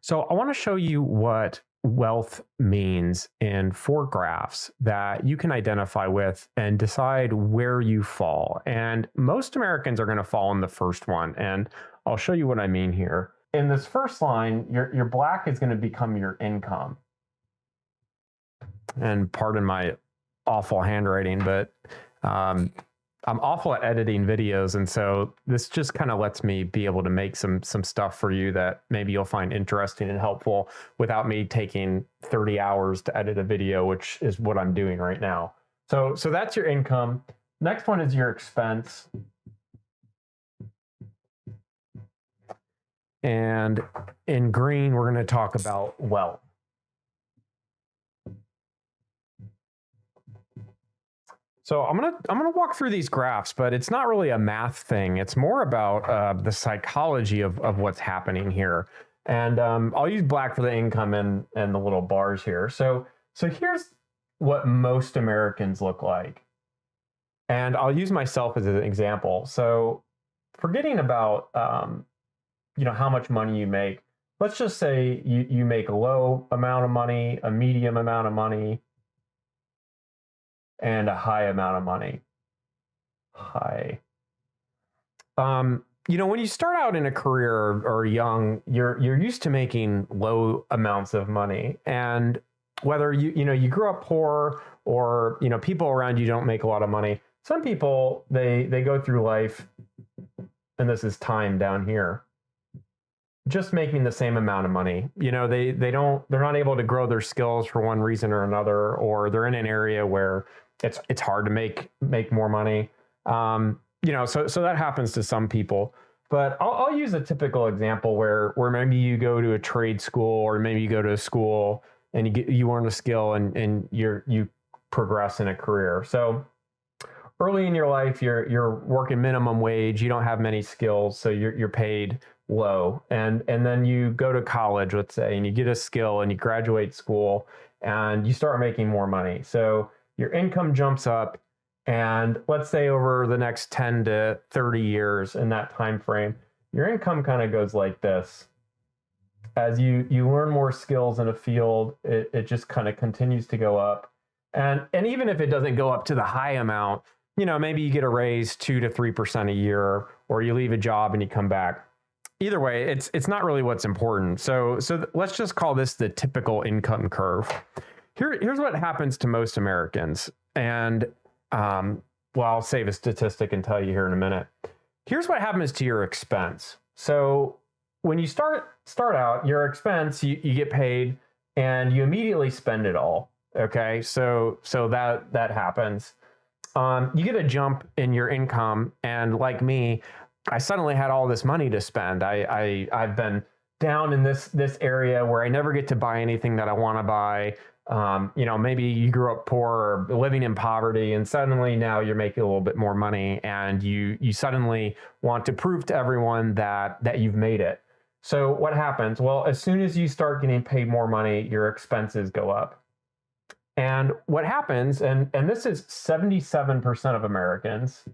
So I want to show you what wealth means in 4 graphs that you can identify with and decide where you fall. And most Americans are going to fall in the first one. And I'll show you what I mean here. In this first line, your black is going to become your income. And pardon my awful handwriting, but I'm awful at editing videos, and so this just kind of lets me be able to make some stuff for you that maybe you'll find interesting and helpful without me taking 30 hours to edit a video, which is what I'm doing right now. So that's your income. Next one is your expense. And in green, we're going to talk about wealth. So I'm gonna walk through these graphs, but it's not really a math thing. It's more about the psychology of what's happening here. And I'll use black for the income and the little bars here. So here's what most Americans look like. And I'll use myself as an example. So forgetting about how much money you make, let's just say you make a low amount of money, a medium amount of money, and a high amount of money. High. When you start out in a career or young, you're used to making low amounts of money. And whether you grew up poor or people around you don't make a lot of money, some people they go through life, and this is time down here, just making the same amount of money. They're not able to grow their skills for one reason or another, or they're in an area where it's hard to make more money. So that happens to some people. But I'll use a typical example where maybe you go to a trade school, or maybe you go to a school and you learn a skill and you progress in a career. So early in your life, you're working minimum wage. You don't have many skills, so you're paid low. And then you go to college, let's say, and you get a skill and you graduate school and you start making more money. So your income jumps up, and let's say over the next 10 to 30 years in that time frame, your income kind of goes like this. As you learn more skills in a field, it just kind of continues to go up. And even if it doesn't go up to the high amount, maybe you get a raise 2 to 3% a year, or you leave a job and you come back. Either way, it's not really what's important. So let's just call this the typical income curve. Here's what happens to most Americans. And I'll save a statistic and tell you here in a minute. Here's what happens to your expense. So when you start out, your expense, you get paid and you immediately spend it all. Okay, so that happens. You get a jump in your income, and like me, I suddenly had all this money to spend. I've been down in this area where I never get to buy anything that I want to buy. Maybe you grew up poor or living in poverty, and suddenly now you're making a little bit more money, and you suddenly want to prove to everyone that you've made it. So what happens? Well, as soon as you start getting paid more money, your expenses go up. And what happens, and this is 77% of Americans.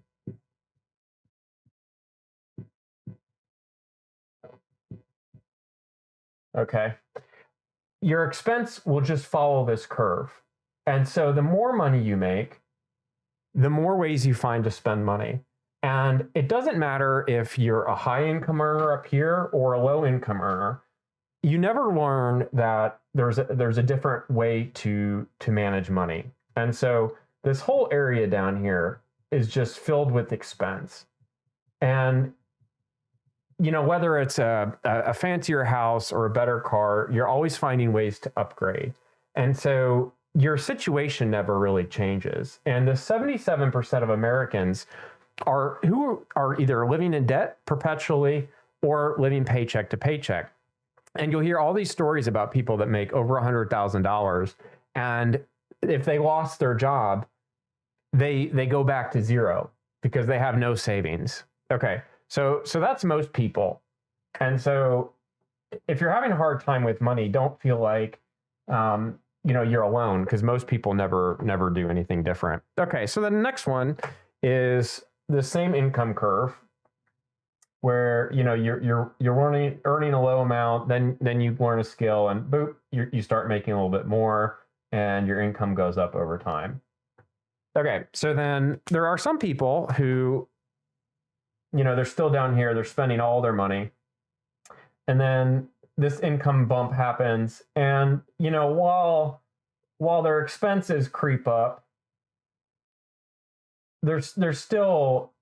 Okay. Your expense will just follow this curve. And so the more money you make, the more ways you find to spend money. And it doesn't matter if you're a high income earner up here or a low income earner. You never learn that there's a different way to manage money. And so this whole area down here is just filled with expense. And whether it's a fancier house or a better car, you're always finding ways to upgrade. And so your situation never really changes. And the 77% of Americans who are either living in debt perpetually or living paycheck to paycheck. And you'll hear all these stories about people that make over $100,000. And if they lost their job, they go back to zero because they have no savings. Okay. So that's most people. And so if you're having a hard time with money, don't feel like, you're alone, because most people never do anything different. Okay. So the next one is the same income curve. where you're earning a low amount, then you learn a skill, and boop, you start making a little bit more, and your income goes up over time. Okay, so then there are some people who, they're still down here, they're spending all their money, and then this income bump happens, and while their expenses creep up, they're still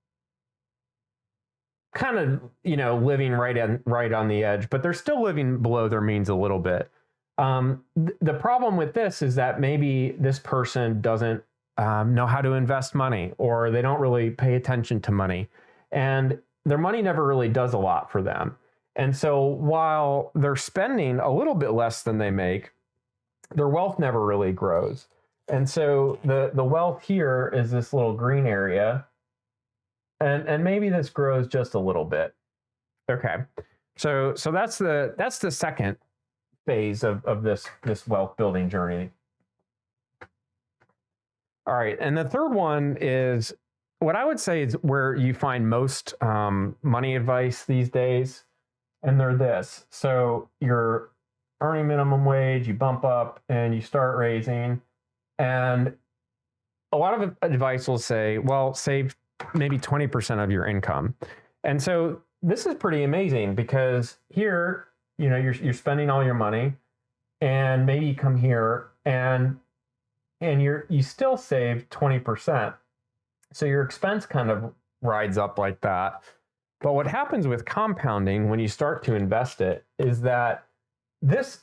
kind of living right on the edge, but they're still living below their means a little bit. The problem with this is that maybe this person doesn't know how to invest money, or they don't really pay attention to money, and their money never really does a lot for them. And so while they're spending a little bit less than they make, their wealth never really grows. And so the wealth here is this little green area, and maybe this grows just a little bit. Okay, so that's the second phase of this wealth building journey. All right, and the third one is what I would say is where you find most money advice these days, and they're this. So you're earning minimum wage, you bump up, and you start raising, and a lot of advice will say, well, save maybe 20% of your income. And so this is pretty amazing, because here, you're spending all your money, and maybe you come here and you still save 20%. So your expense kind of rides up like that. But what happens with compounding when you start to invest it is that this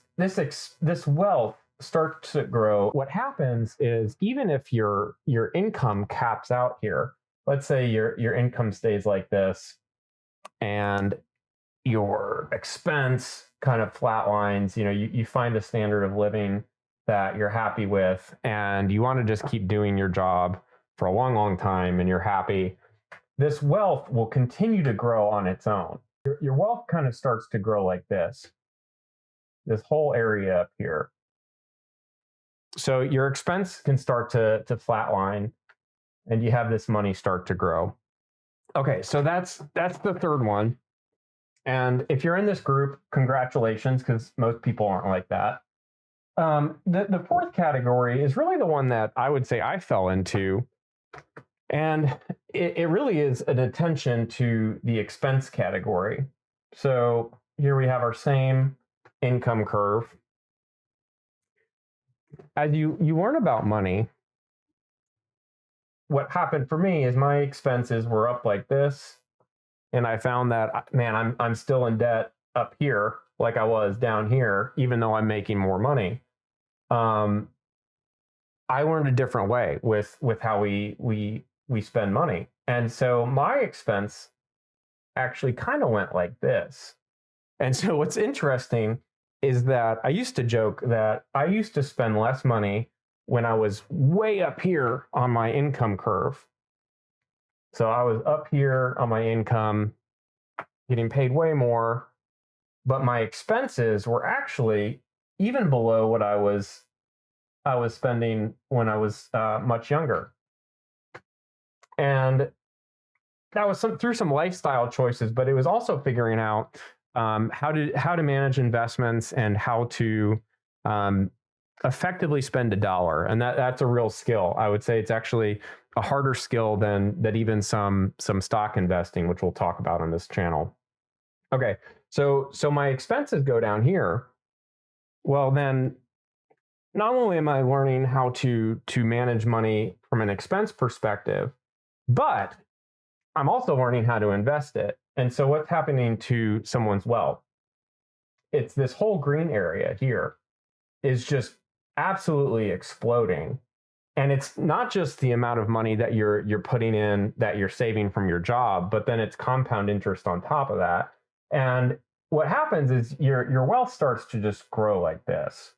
wealth starts to grow. What happens is, even if your income caps out here, let's say your income stays like this, and your expense kind of flatlines, you find a standard of living that you're happy with, and you want to just keep doing your job for a long, long time, and you're happy, this wealth will continue to grow on its own. Your wealth kind of starts to grow like this whole area up here. So your expense can start to flatline, and you have this money start to grow. Okay, so that's the third one. And if you're in this group, congratulations, because most people aren't like that. The fourth category is really the one that I would say I fell into. And it really is an attention to the expense category. So here we have our same income curve. As you learn about money, what happened for me is my expenses were up like this. And I found that, man, I'm still in debt up here like I was down here, even though I'm making more money. I learned a different way with how we spend money. And so my expense actually kind of went like this. And so what's interesting is that I used to joke that I used to spend less money when I was way up here on my income curve. So I was up here on my income, getting paid way more, but my expenses were actually even below what I was spending when I was much younger. And that was through some lifestyle choices, but it was also figuring out how to manage investments and how to effectively spend a dollar. And that's a real skill. I would say it's actually a harder skill than even some stock investing, which we'll talk about on this channel. Okay, so my expenses go down here. Well, then not only am I learning how to manage money from an expense perspective, but I'm also learning how to invest it. And so what's happening to someone's wealth? It's this whole green area here is just absolutely exploding. And it's not just the amount of money that you're putting in, that you're saving from your job, but then it's compound interest on top of that. And what happens is your wealth starts to just grow like this.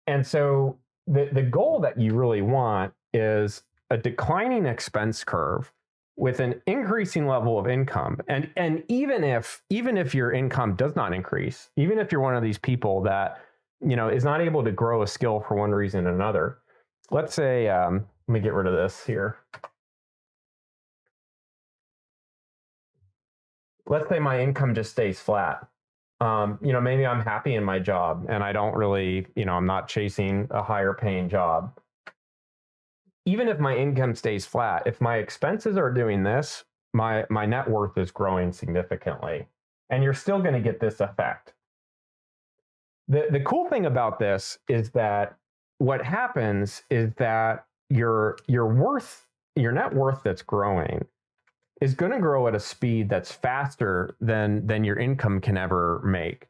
And so the goal that you really want is a declining expense curve with an increasing level of income. And even if your income does not increase, even if you're one of these people that is not able to grow a skill for one reason or another, let's say, let me get rid of this here. let's say my income just stays flat. Maybe I'm happy in my job and I don't really, I'm not chasing a higher paying job. Even if my income stays flat, if my expenses are doing this, my net worth is growing significantly. And you're still going to get this effect. The cool thing about this is that what happens is that your net worth that's growing is going to grow at a speed that's faster than your income can ever make.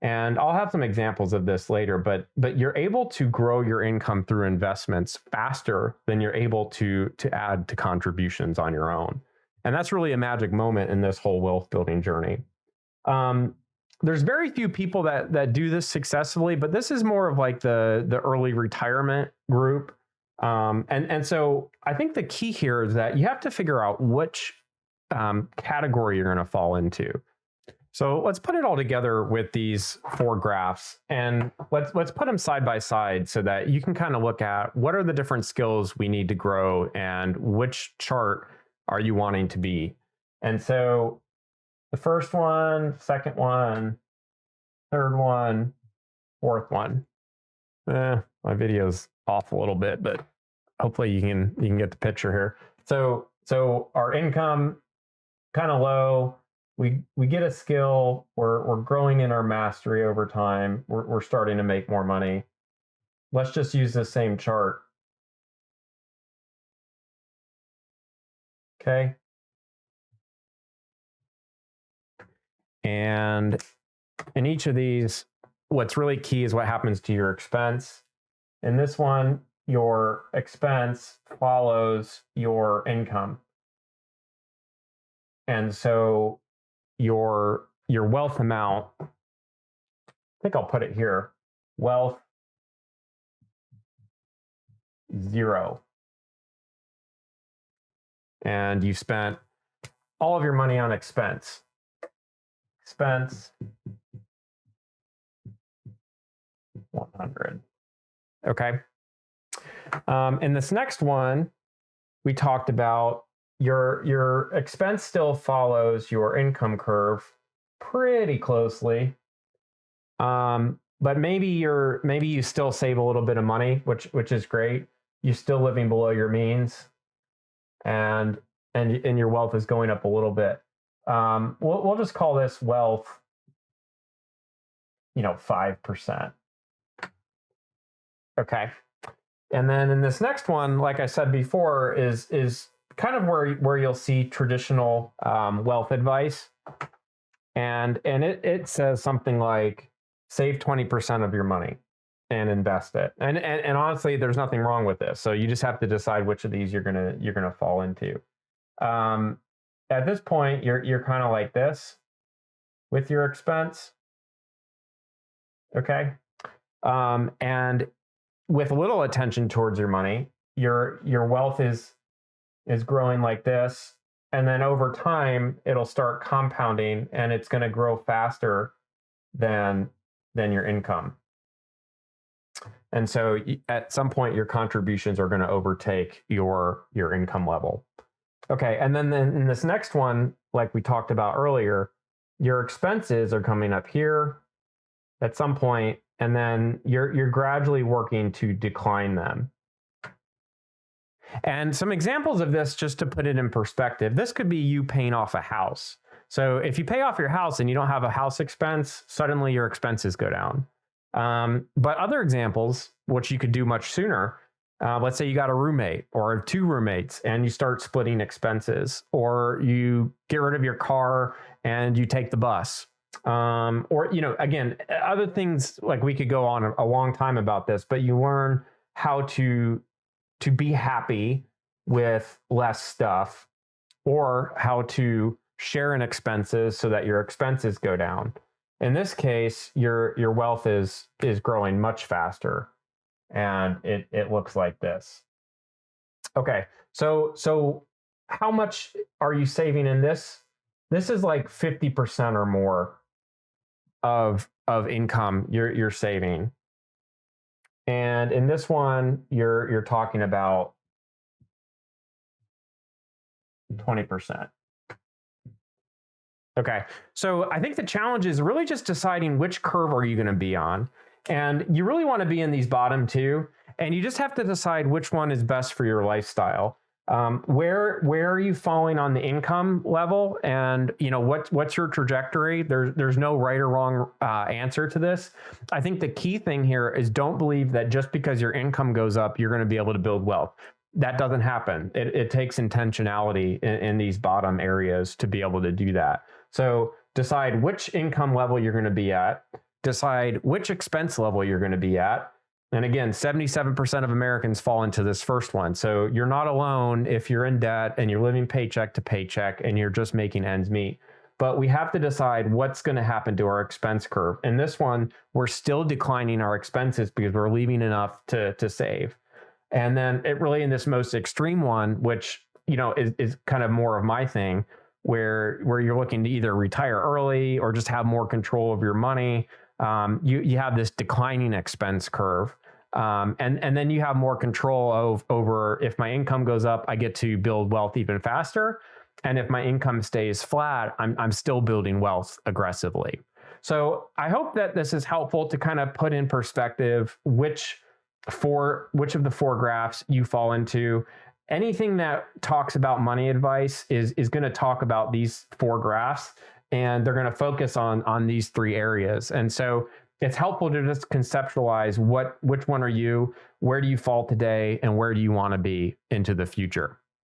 And I'll have some examples of this later, but you're able to grow your income through investments faster than you're able to add to contributions on your own. And that's really a magic moment in this whole wealth building journey. There's very few people that do this successfully, but this is more of like the early retirement group. And so I think the key here is that you have to figure out which category you're going to fall into. So let's put it all together with these 4 graphs, and let's put them side by side so that you can kind of look at what are the different skills we need to grow and which chart are you wanting to be. And so the first one, second one, third one, fourth one. My video's off a little bit, but hopefully you can get the picture here. So our income kind of low. We get a skill. We're growing in our mastery over time. We're starting to make more money. Let's just use the same chart. Okay. And in each of these, what's really key is what happens to your expense. In this one, your expense follows your income. And so your wealth amount, I think I'll put it here, wealth 0. And you spent all of your money on expense. Expense 100. Okay. In this next one, we talked about your expense still follows your income curve pretty closely. But maybe you still save a little bit of money, which is great. You're still living below your means, and your wealth is going up a little bit. We'll just call this wealth, 5%. Okay. And then in this next one, like I said before, is kind of where you'll see traditional wealth advice. And it says something like save 20% of your money and invest it. And honestly, there's nothing wrong with this. So you just have to decide which of these you're gonna fall into. At this point, you're kind of like this with your expense. Okay. And with a little attention towards your money, your wealth is growing like this. And then over time, it'll start compounding and it's going to grow faster than your income. And so at some point, your contributions are going to overtake your income level. Okay. And then in this next one, like we talked about earlier, your expenses are coming up here at some point, and then you're gradually working to decline them. And some examples of this, just to put it in perspective, this could be you paying off a house. So if you pay off your house and you don't have a house expense, suddenly your expenses go down. But other examples, which you could do much sooner, let's say you got a roommate or 2 roommates and you start splitting expenses, or you get rid of your car and you take the bus. Or, again, other things, like we could go on a long time about this, but you learn how to be happy with less stuff, or how to share in expenses so that your expenses go down. In this case, your wealth is growing much faster, and it looks like this. Okay, so how much are you saving in this? This is like 50% or more of income you're saving. And in this one, you're talking about 20%. Okay. So I think the challenge is really just deciding which curve are you going to be on. And you really want to be in these bottom two. And you just have to decide which one is best for your lifestyle. Where are you falling on the income level, and what's your trajectory? There's no right or wrong answer to this. I think the key thing here is don't believe that just because your income goes up, you're going to be able to build wealth. That doesn't happen. It takes intentionality in these bottom areas to be able to do that. So decide which income level you're going to be at, decide which expense level you're going to be at. And again, 77% of Americans fall into this first one. So you're not alone if you're in debt and you're living paycheck to paycheck and you're just making ends meet. But we have to decide what's going to happen to our expense curve. In this one, we're still declining our expenses because we're leaving enough to save. And then it really in this most extreme one, which is kind of more of my thing, where you're looking to either retire early or just have more control of your money. You have this declining expense curve. And then you have more control over if my income goes up, I get to build wealth even faster. And if my income stays flat, I'm still building wealth aggressively. So I hope that this is helpful to kind of put in perspective which of the four graphs you fall into. Anything that talks about money advice is going to talk about these four graphs, and they're going to focus on these three areas. And so it's helpful to just conceptualize which one are you, where do you fall today, and where do you want to be into the future.